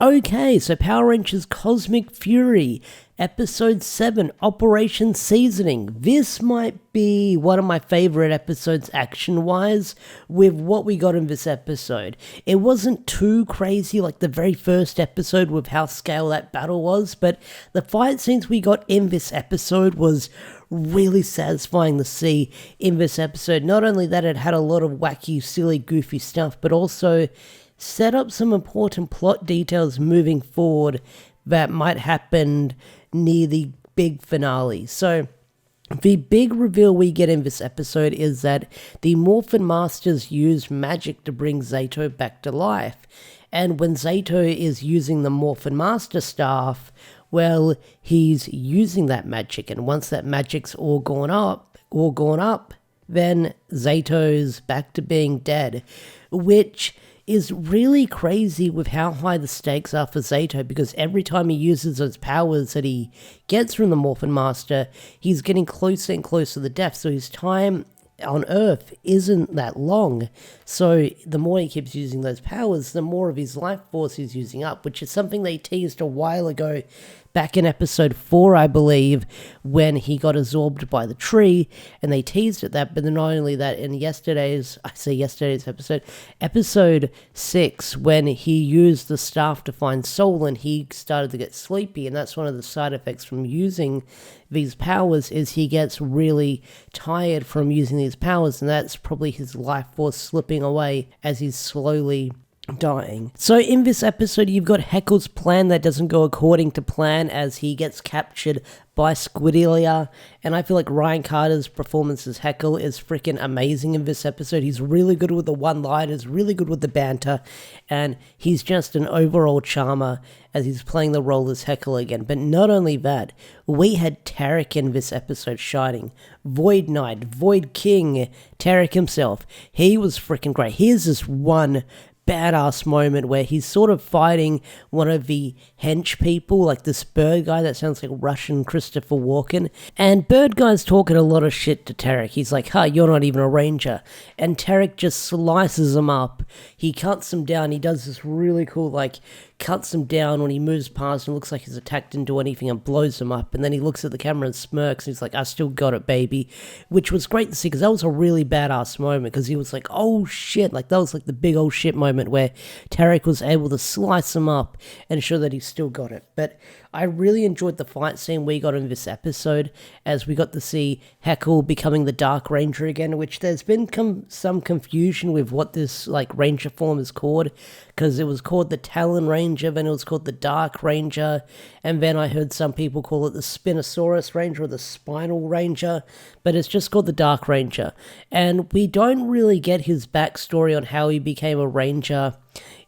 Okay, so Power Rangers Cosmic Fury, Episode 7, Operation Seasoning. This might be one of my favorite episodes action-wise with what we got in this episode. It wasn't too crazy like the very first episode with how scale that battle was, but the fight scenes we got in this episode was really satisfying to see in this episode. Not only that, it had a lot of wacky, silly, goofy stuff, but also set up some important plot details moving forward that might happen near the big finale. So the big reveal we get in this episode is that the Morphin Masters used magic to bring Zato back to life. And when Zato is using the Morphin Master Staff, well, he's using that magic. And once that magic's all gone up, then Zato's back to being dead, which is really crazy with how high the stakes are for Zato, because every time he uses those powers that he gets from the Morphin Master, he's getting closer and closer to death, so his time on Earth isn't that long. So the more he keeps using those powers, the more of his life force he's using up, which is something they teased a while ago back in episode 4, I believe, when he got absorbed by the tree, and they teased at that. But then not only that, in yesterday's episode, episode 6, when he used the staff to find Solon, he started to get sleepy, and that's one of the side effects from using these powers, is he gets really tired from using these powers, and that's probably his life force slipping away as he's slowly dying. So in this episode, you've got Heckle's plan that doesn't go according to plan as he gets captured by Squidelia, and I feel like Ryan Carter's performance as Heckle is freaking amazing in this episode. He's really good with the one-liners, really good with the banter, and he's just an overall charmer as he's playing the role as Heckle again. But not only that, we had Tarek in this episode shining. Void Knight, Void King, Tarek himself. He was freaking great. Here's this one badass moment where he's sort of fighting one of the hench people, like this bird guy that sounds like Russian Christopher Walken, and bird guy's talking a lot of shit to Tarek. He's like, you're not even a ranger, and Tarek just slices him up. He cuts him down. He does this really cool, cuts him down when he moves past and looks like he's attacked, didn't do anything, and blows him up. And then he looks at the camera and smirks, and he's like, I still got it, baby. Which was great to see, because that was a really badass moment, because he was like, oh shit, that was like the big old shit moment where Tarek was able to slice him up and show that he still got it. But I really enjoyed the fight scene we got in this episode, as we got to see Heckle becoming the Dark Ranger again, which there's been some confusion with what this ranger form is called, because it was called the Talon Ranger, then it was called the Dark Ranger, and then I heard some people call it the Spinosaurus Ranger or the Spinal Ranger, but it's just called the Dark Ranger. And we don't really get his backstory on how he became a ranger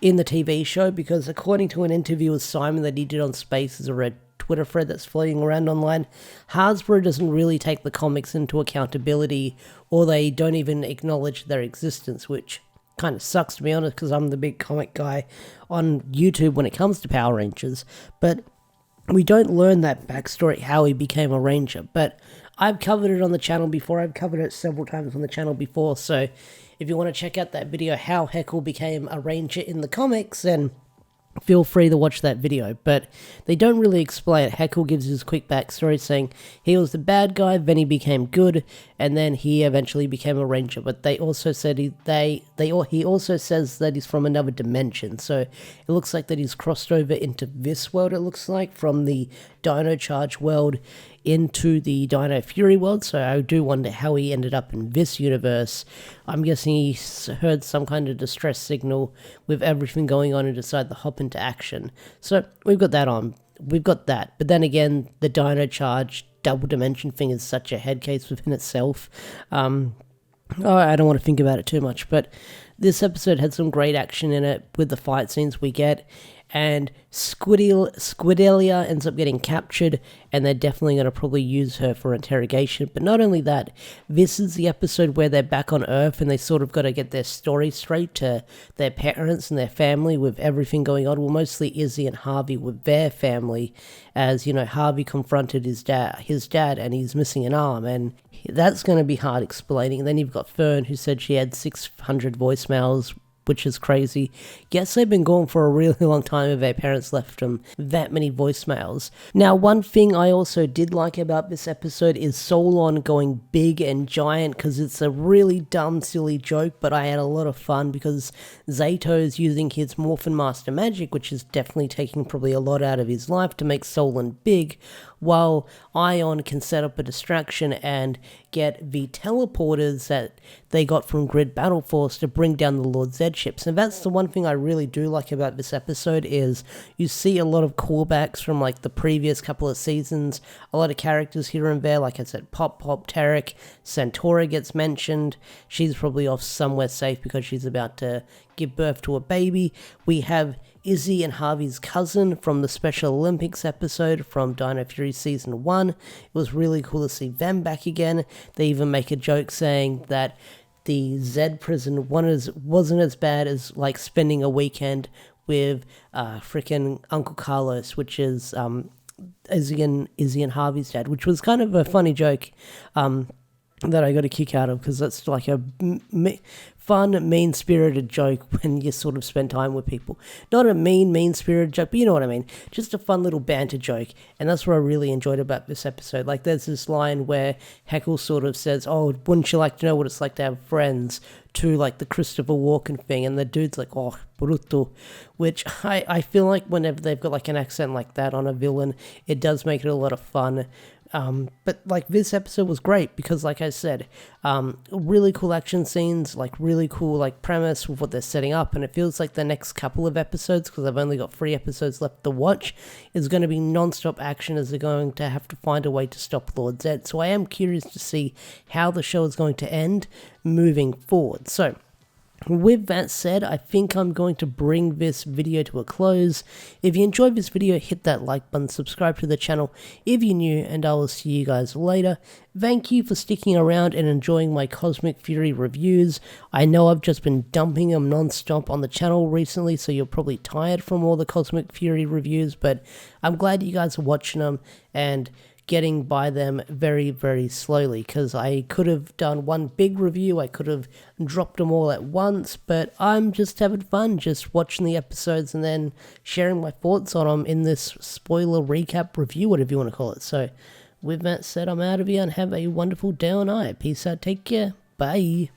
in the TV show, because according to an interview with Simon that he did on Spaces, or a Twitter thread that's floating around online, Hasbro doesn't really take the comics into accountability, or they don't even acknowledge their existence, which kind of sucks, to be honest, because I'm the big comic guy on YouTube when it comes to Power Rangers. But we don't learn that backstory, how he became a ranger. But I've covered it on the channel before. I've covered it several times on the channel before, so if you want to check out that video, how Heckle became a ranger in the comics, then feel free to watch that video. But they don't really explain it. Heckle gives his quick backstory saying he was the bad guy, then he became good, and then he eventually became a ranger. But they also said he also says that he's from another dimension. So it looks like that he's crossed over into this world, it looks like, from the Dino Charge world into the Dino Fury world. So I do wonder how he ended up in this universe. I'm guessing he heard some kind of distress signal with everything going on and decided to hop into action. So we've got that. But then again, the Dino Charge double dimension thing is such a head case within itself. I don't want to think about it too much, but this episode had some great action in it with the fight scenes we get, and Squidelia ends up getting captured, and they're definitely going to probably use her for interrogation. But not only that, this is the episode where they're back on Earth, and they sort of got to get their story straight to their parents and their family with everything going on. Well, mostly Izzy and Harvey with their family, as, Harvey confronted his dad, and he's missing an arm, and that's going to be hard explaining. And then you've got Fern, who said she had 600 voicemails which is crazy. Guess they've been gone for a really long time if their parents left them that many voicemails. Now, one thing I also did like about this episode is Solon going big and giant, because it's a really dumb, silly joke, but I had a lot of fun because Zato's using his Morphin Master magic, which is definitely taking probably a lot out of his life to make Solon big, while Ion can set up a distraction and get the teleporters that they got from Grid Battle Force to bring down the Lord Zed ships. And that's the one thing I really do like about this episode is you see a lot of callbacks from like the previous couple of seasons, a lot of characters here and there, like I said, Pop, Tarek, Centaura gets mentioned. She's probably off somewhere safe because she's about to give birth to a baby. We have Izzy and Harvey's cousin from the Special Olympics episode from Dino Fury Season 1. It was really cool to see them back again. They even make a joke saying that the Zed prison wasn't as bad as like spending a weekend with frickin' Uncle Carlos, which is Izzy and Harvey's dad, which was kind of a funny joke that I got a kick out of, because that's like a fun, mean-spirited joke when you sort of spend time with people. Not a mean-spirited joke, but you know what I mean. Just a fun little banter joke, and that's what I really enjoyed about this episode. Like, there's this line where Heckle sort of says, oh, wouldn't you like to know what it's like to have friends, to like the Christopher Walken thing, and the dude's like, oh, bruto, which I feel like whenever they've got like an accent like that on a villain, it does make it a lot of fun. But like this episode was great because, like I said, really cool action scenes, like really cool like premise with what they're setting up, and it feels like the next couple of episodes, because I've only got 3 episodes left to watch, is going to be non-stop action as they're going to have to find a way to stop Lord Zed. So I am curious to see how the show is going to end moving forward. So with that said, I think I'm going to bring this video to a close. If you enjoyed this video, hit that like button, subscribe to the channel if you're new, and I will see you guys later. Thank you for sticking around and enjoying my Cosmic Fury reviews. I know I've just been dumping them non-stop on the channel recently, so you're probably tired from all the Cosmic Fury reviews, but I'm glad you guys are watching them and getting by them very, very slowly, because I could have done one big review, I could have dropped them all at once, but I'm just having fun just watching the episodes and then sharing my thoughts on them in this spoiler recap review, whatever you want to call it. So with that said, I'm out of here, and have a wonderful day or night. Peace out, take care, bye.